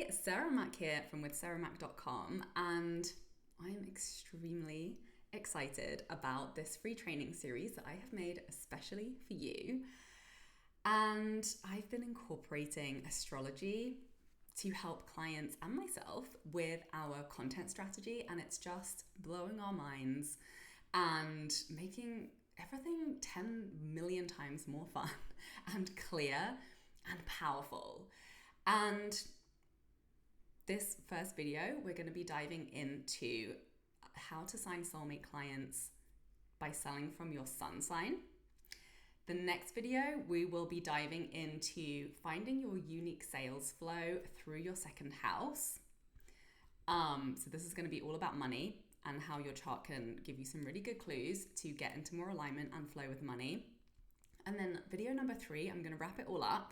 Hi, Sarah Mack here from withsarahmack.com, and I'm extremely excited about this free training series that I have made especially for you. And I've been incorporating astrology to help clients and myself with our content strategy, and it's just blowing our minds and making everything 10 million times more fun and clear and powerful. And this first video, we're going to be diving into how to sign soulmate clients by selling from your sun sign. The next video, we will be diving into finding your unique sales flow through your second house. So this is going to be all about money and how your chart can give you some really good clues to get into more alignment and flow with money. And then video number 3, I'm going to wrap it all up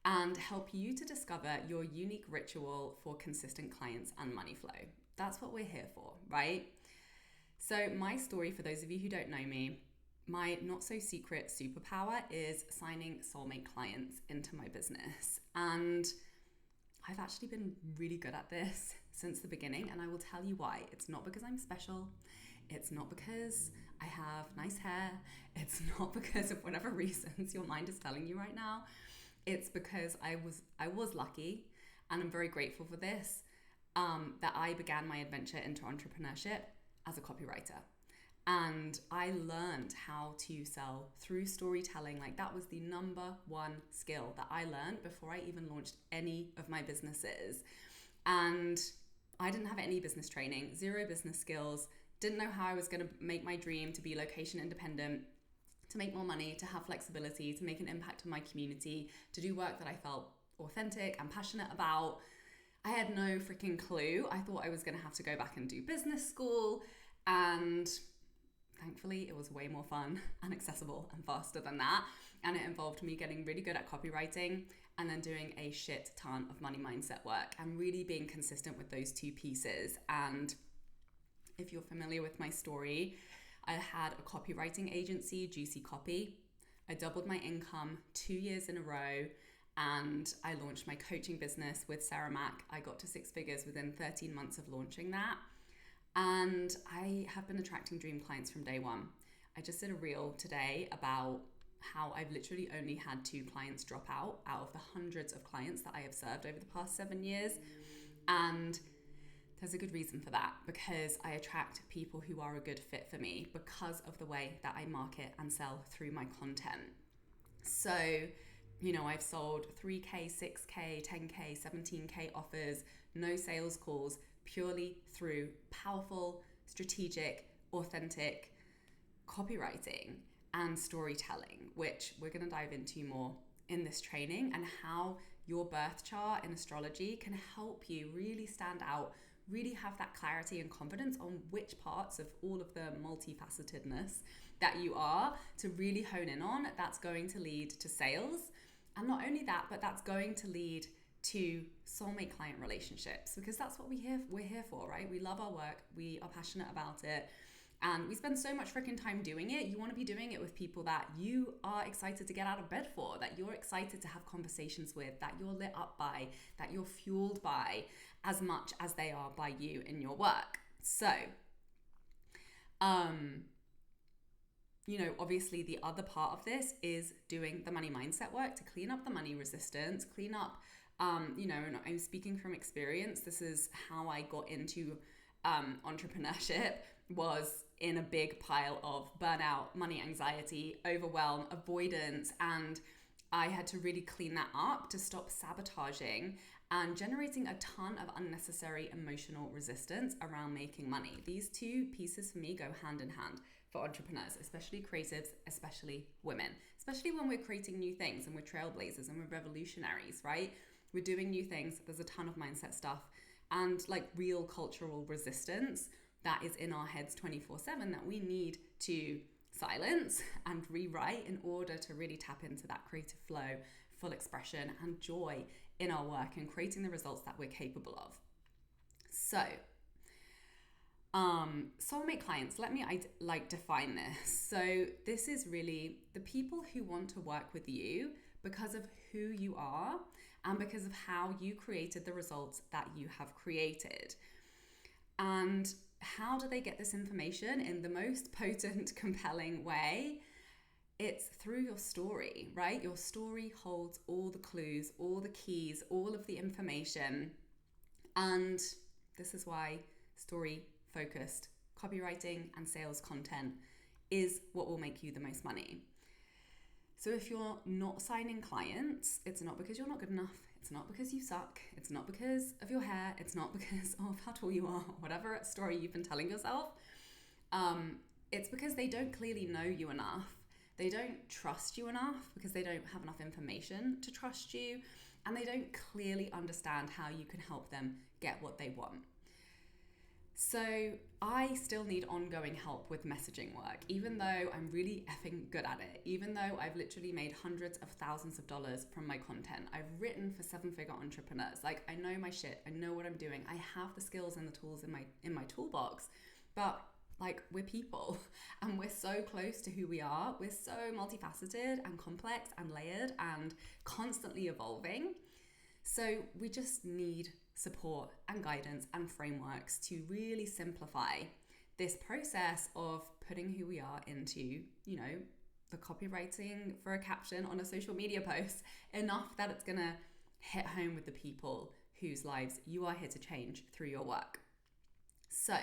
and help you to discover your unique ritual for consistent clients and money flow. That's what we're here for, right? So my story, for those of you who don't know me, my not so secret superpower is signing soulmate clients into my business. And I've actually been really good at this since the beginning, and I will tell you why. It's not because I'm special. It's not because I have nice hair. It's not because of whatever reasons your mind is telling you right now. It's because I was lucky, and I'm very grateful for this, that I began my adventure into entrepreneurship as a copywriter. And I learned how to sell through storytelling. Like, that was the number one skill that I learned before I even launched any of my businesses. And I didn't have any business training, zero business skills, didn't know how I was going to make my dream to be location independent, to make more money, to have flexibility, to make an impact on my community, to do work that I felt authentic and passionate about. I had no freaking clue. I thought I was going to have to go back and do business school, and thankfully it was way more fun and accessible and faster than that. And it involved me getting really good at copywriting and then doing a shit ton of money mindset work and really being consistent with those two pieces. And if you're familiar with my story, I had a copywriting agency, Juicy Copy. I doubled my income 2 years in a row, and I launched my coaching business with Sarah Mack. I got to 6 figures within 13 months of launching that. And I have been attracting dream clients from day one. I just did a reel today about how I've literally only had 2 clients drop out of the hundreds of clients that I have served over the past 7 years. And there's a good reason for that, because I attract people who are a good fit for me because of the way that I market and sell through my content. So, I've sold 3K, 6K, 10K, 17K offers, no sales calls, purely through powerful, strategic, authentic copywriting and storytelling, which we're going to dive into more in this training, and how your birth chart in astrology can help you really stand out, really have that clarity and confidence on which parts of all of the multifacetedness that you are to really hone in on. That's going to lead to sales. And not only that, but that's going to lead to soulmate client relationships, because that's what we're here for, right? We love our work, we are passionate about it, and we spend so much freaking time doing it. You want to be doing it with people that you are excited to get out of bed for, that you're excited to have conversations with, that you're lit up by, that you're fueled by as much as they are by you in your work. So, obviously the other part of this is doing the money mindset work to clean up the money resistance, clean up, and I'm speaking from experience. This is how I got into entrepreneurship, was in a big pile of burnout, money anxiety, overwhelm, avoidance, and I had to really clean that up to stop sabotaging and generating a ton of unnecessary emotional resistance around making money. These two pieces for me go hand in hand for entrepreneurs, especially creatives, especially women, especially when we're creating new things and we're trailblazers and we're revolutionaries, right? We're doing new things. There's a ton of mindset stuff and like real cultural resistance that is in our heads 24/7 that we need to silence and rewrite in order to really tap into that creative flow, full expression, and joy in our work and creating the results that we're capable of. So, soulmate clients, let me define this. So this is really the people who want to work with you because of who you are and because of how you created the results that you have created. And how do they get this information in the most potent, compelling way? It's through your story, right? Your story holds all the clues, all the keys, all of the information. And this is why story-focused copywriting and sales content is what will make you the most money. So if you're not signing clients, it's not because you're not good enough. It's not because you suck. It's not because of your hair. It's not because of how tall you are, whatever story you've been telling yourself. It's because they don't clearly know you enough. They don't trust you enough because they don't have enough information to trust you. And they don't clearly understand how you can help them get what they want. So I still need ongoing help with messaging work, even though I'm really effing good at it, even though I've literally made hundreds of thousands of dollars from my content. I've written for 7-figure entrepreneurs. Like, I know my shit. I know what I'm doing. I have the skills and the tools in my toolbox, but like, we're people and we're so close to who we are. We're so multifaceted and complex and layered and constantly evolving. So we just need support and guidance and frameworks to really simplify this process of putting who we are into, the copywriting for a caption on a social media post enough that it's gonna hit home with the people whose lives you are here to change through your work. So,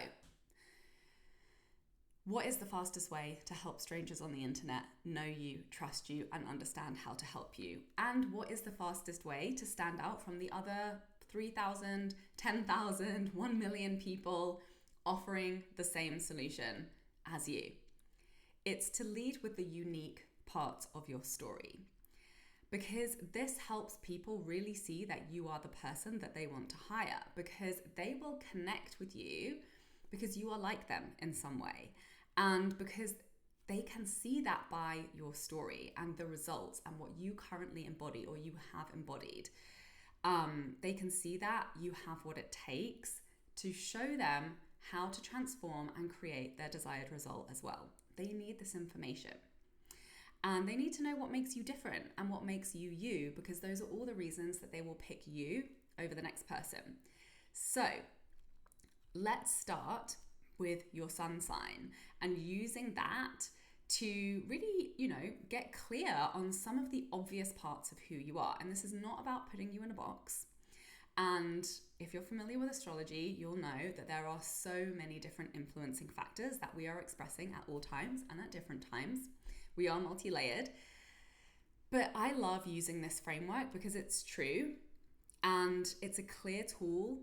what is the fastest way to help strangers on the internet know you, trust you, and understand how to help you? And what is the fastest way to stand out from the other 3,000, 10,000, 1 million people offering the same solution as you? It's to lead with the unique parts of your story, because this helps people really see that you are the person that they want to hire, because they will connect with you because you are like them in some way, and because they can see that by your story and the results and what you currently embody or you have embodied. They can see that you have what it takes to show them how to transform and create their desired result as well. They need this information. And they need to know what makes you different and what makes you you, because those are all the reasons that they will pick you over the next person. So let's start with your sun sign and using that to really, get clear on some of the obvious parts of who you are. And this is not about putting you in a box. And if you're familiar with astrology, you'll know that there are so many different influencing factors that we are expressing at all times and at different times. We are multi-layered. But I love using this framework because it's true and it's a clear tool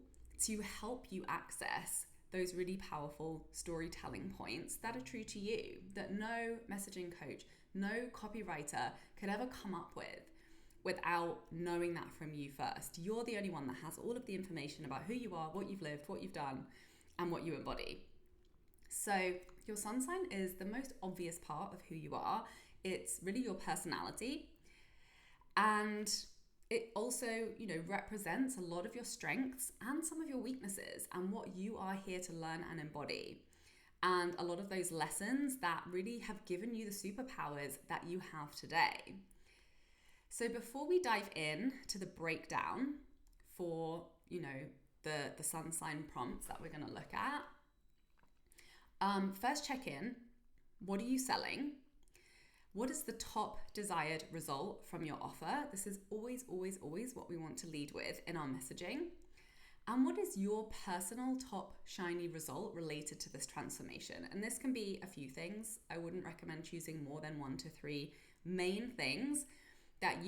to help you access those really powerful storytelling points that are true to you, that no messaging coach, no copywriter could ever come up with without knowing that from you first. You're the only one that has all of the information about who you are, what you've lived, what you've done, and what you embody. So your sun sign is the most obvious part of who you are. It's really your personality. And it also, represents a lot of your strengths and some of your weaknesses and what you are here to learn and embody. And a lot of those lessons that really have given you the superpowers that you have today. So before we dive in to the breakdown for, the sun sign prompts that we're going to look at, first check in. What are you selling? What is the top desired result from your offer? This is always, always, always what we want to lead with in our messaging. And what is your personal top shiny result related to this transformation? And this can be a few things. I wouldn't recommend choosing more than 1 to 3 main things that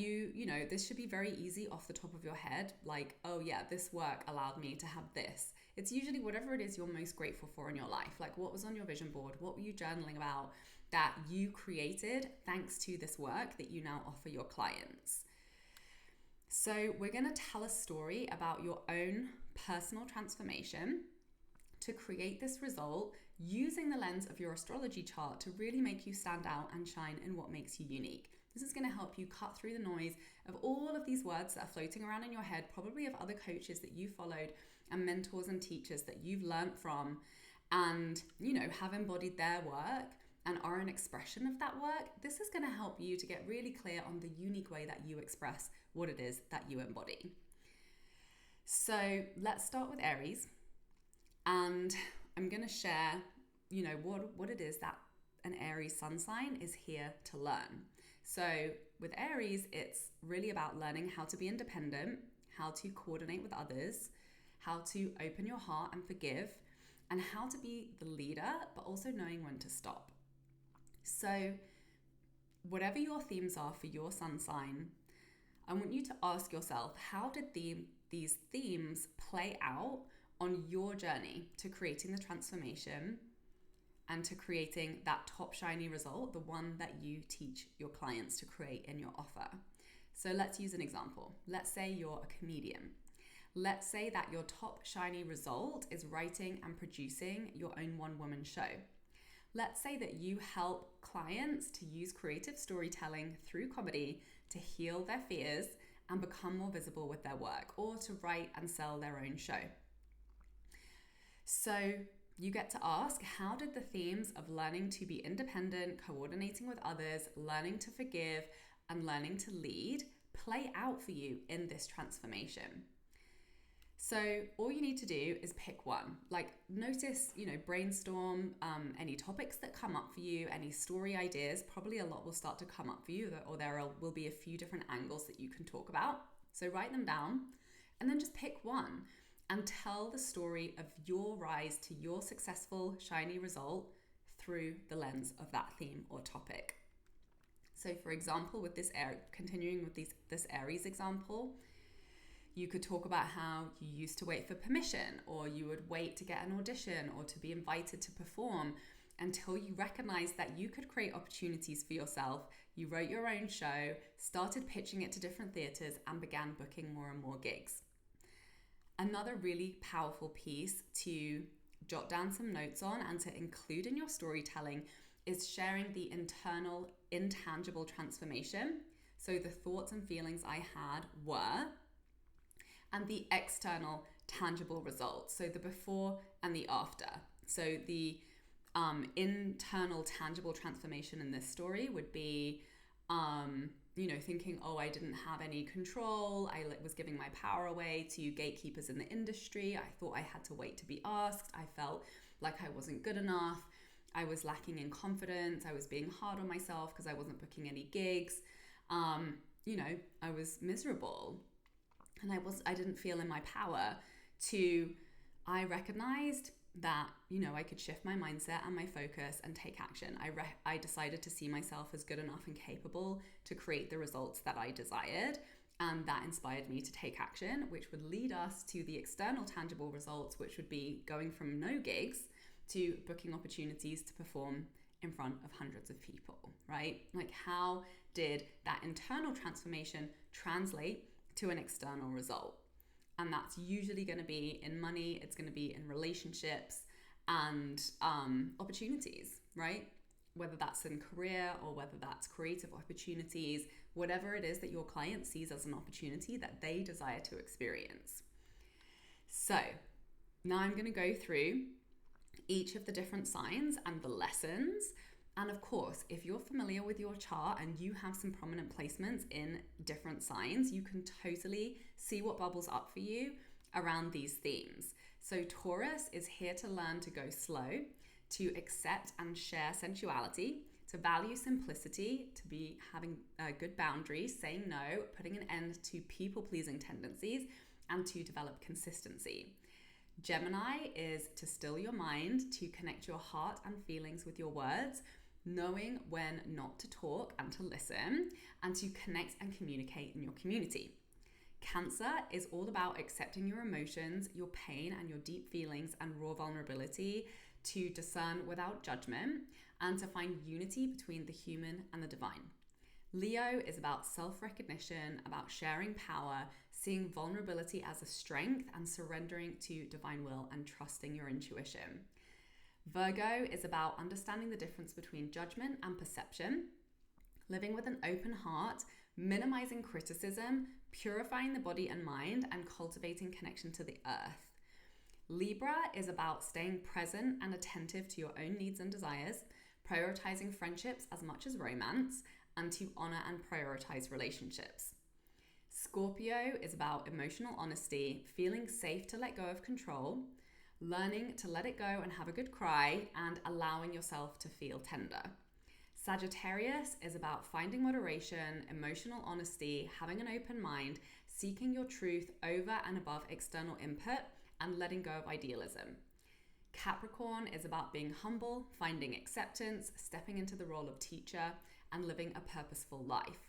this should be very easy off the top of your head. Like, oh yeah, this work allowed me to have this. It's usually whatever it is you're most grateful for in your life. Like, what was on your vision board? What were you journaling about that you created thanks to this work that you now offer your clients? So we're going to tell a story about your own personal transformation to create this result using the lens of your astrology chart to really make you stand out and shine in what makes you unique. This is going to help you cut through the noise of all of these words that are floating around in your head, probably of other coaches that you followed and mentors and teachers that you've learned from and, have embodied their work and are an expression of that work, this is going to help you to get really clear on the unique way that you express what it is that you embody. So let's start with Aries, and I'm going to share, what it is that an Aries sun sign is here to learn. So with Aries, it's really about learning how to be independent, how to coordinate with others, how to open your heart and forgive, and how to be the leader, but also knowing when to stop. So whatever your themes are for your sun sign, I want you to ask yourself, how did these themes play out on your journey to creating the transformation and to creating that top shiny result, the one that you teach your clients to create in your offer? So let's use an example. Let's say you're a comedian. Let's say that your top shiny result is writing and producing your own one-woman show. Let's say that you help clients to use creative storytelling through comedy to heal their fears and become more visible with their work, or to write and sell their own show. So you get to ask, how did the themes of learning to be independent, coordinating with others, learning to forgive, and learning to lead play out for you in this transformation? So all you need to do is pick one. Like, notice, brainstorm any topics that come up for you, any story ideas. Probably a lot will start to come up for you, or there will be a few different angles that you can talk about. So write them down and then just pick one and tell the story of your rise to your successful, shiny result through the lens of that theme or topic. So for example, with this continuing with this Aries example, you could talk about how you used to wait for permission, or you would wait to get an audition or to be invited to perform until you recognized that you could create opportunities for yourself. You wrote your own show, started pitching it to different theaters, and began booking more and more gigs. Another really powerful piece to jot down some notes on and to include in your storytelling is sharing the internal, intangible transformation. So the thoughts and feelings I had were, and the external tangible results. So the before and the after. So the internal tangible transformation in this story would be, thinking, I didn't have any control. I was giving my power away to gatekeepers in the industry. I thought I had to wait to be asked. I felt like I wasn't good enough. I was lacking in confidence. I was being hard on myself because I wasn't booking any gigs. I was miserable. And I didn't feel in my power. I recognized that, I could shift my mindset and my focus and take action. I decided to see myself as good enough and capable to create the results that I desired. And that inspired me to take action, which would lead us to the external tangible results, which would be going from no gigs to booking opportunities to perform in front of hundreds of people, right? Like, how did that internal transformation translate to an external result? And that's usually going to be in money, it's going to be in relationships and opportunities, right? Whether that's in career or whether that's creative opportunities, whatever it is that your client sees as an opportunity that they desire to experience. So now I'm going to go through each of the different signs and the lessons. And of course, if you're familiar with your chart and you have some prominent placements in different signs, you can totally see what bubbles up for you around these themes. So Taurus is here to learn to go slow, to accept and share sensuality, to value simplicity, to be having good boundaries, saying no, putting an end to people-pleasing tendencies, and to develop consistency. Gemini is to still your mind, to connect your heart and feelings with your words, knowing when not to talk and to listen, and to connect and communicate in your community. Cancer is all about accepting your emotions, your pain, and your deep feelings and raw vulnerability, to discern without judgment, and to find unity between the human and the divine. Leo is about self-recognition, about sharing power, seeing vulnerability as a strength, and surrendering to divine will and trusting your intuition. Virgo is about understanding the difference between judgment and perception, living with an open heart, minimizing criticism, purifying the body and mind, and cultivating connection to the earth. Libra is about staying present and attentive to your own needs and desires, prioritizing friendships as much as romance, and to honor and prioritize relationships. Scorpio is about emotional honesty, feeling safe to let go of control, learning to let it go and have a good cry, and allowing yourself to feel tender. Sagittarius is about finding moderation, emotional honesty, having an open mind, seeking your truth over and above external input, and letting go of idealism. Capricorn is about being humble, finding acceptance, stepping into the role of teacher, and living a purposeful life.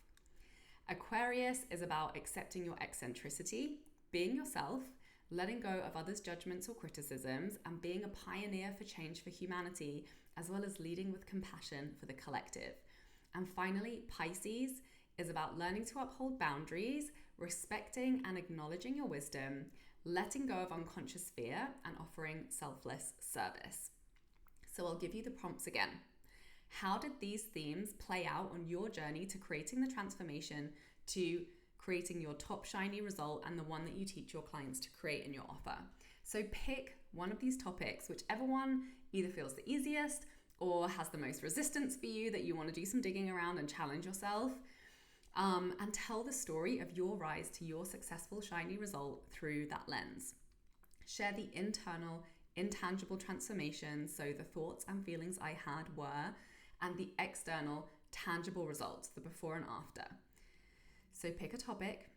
Aquarius is about accepting your eccentricity, being yourself, letting go of others' judgments or criticisms, and being a pioneer for change for humanity, as well as leading with compassion for the collective. And finally, Pisces is about learning to uphold boundaries, respecting and acknowledging your wisdom, letting go of unconscious fear, and offering selfless service. So I'll give you the prompts again. How did these themes play out on your journey to creating the transformation, to creating your top shiny result and the one that you teach your clients to create in your offer? So pick one of these topics, whichever one either feels the easiest or has the most resistance for you, that you want to do some digging around and challenge yourself, and tell the story of your rise to your successful shiny result through that lens. Share the internal, intangible transformation, so the thoughts and feelings I had were, and the external, tangible results, the before and after. So pick a topic,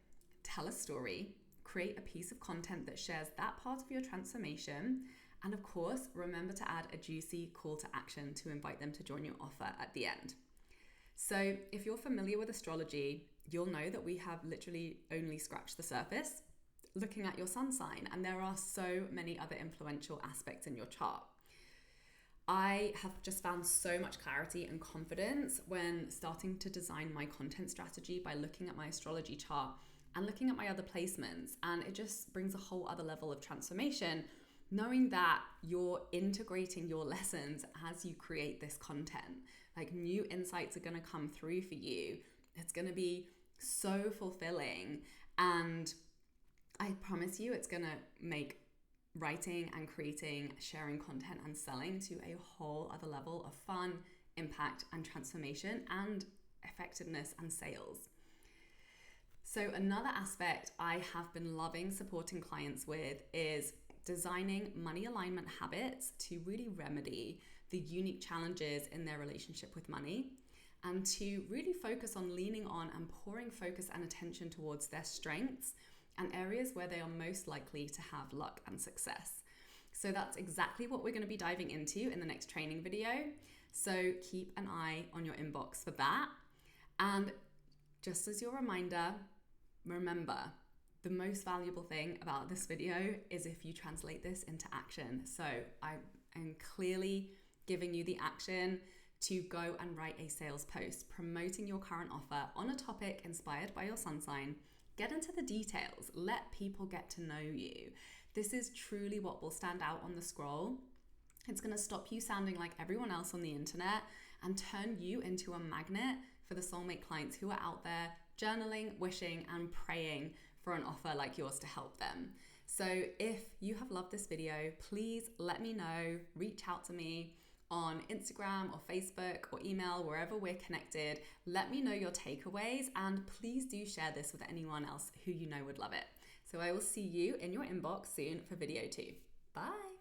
tell a story, create a piece of content that shares that part of your transformation, and of course, remember to add a juicy call to action to invite them to join your offer at the end. So if you're familiar with astrology, you'll know that we have literally only scratched the surface looking at your sun sign, and there are so many other influential aspects in your chart. I have just found so much clarity and confidence when starting to design my content strategy by looking at my astrology chart and looking at my other placements. And it just brings a whole other level of transformation, knowing that you're integrating your lessons as you create this content. Like, new insights are going to come through for you. It's going to be so fulfilling. And I promise you, it's going to make writing and creating, sharing content and selling to a whole other level of fun, impact and transformation and effectiveness and sales. So another aspect I have been loving supporting clients with is designing money alignment habits to really remedy the unique challenges in their relationship with money, and to really focus on leaning on and pouring focus and attention towards their strengths and areas where they are most likely to have luck and success. So that's exactly what we're going to be diving into in the next training video. So keep an eye on your inbox for that. And just as your reminder, remember, the most valuable thing about this video is if you translate this into action. So I am clearly giving you the action to go and write a sales post promoting your current offer on a topic inspired by your sun sign. Get into the details. Let people get to know you. This is truly what will stand out on the scroll. It's going to stop you sounding like everyone else on the internet and turn you into a magnet for the soulmate clients who are out there journaling, wishing, and praying for an offer like yours to help them. So if you have loved this video, please let me know. Reach out to me on Instagram or Facebook or email, wherever we're connected. Let me know your takeaways, and please do share this with anyone else who you know would love it. So I will see you in your inbox soon for video 2. Bye.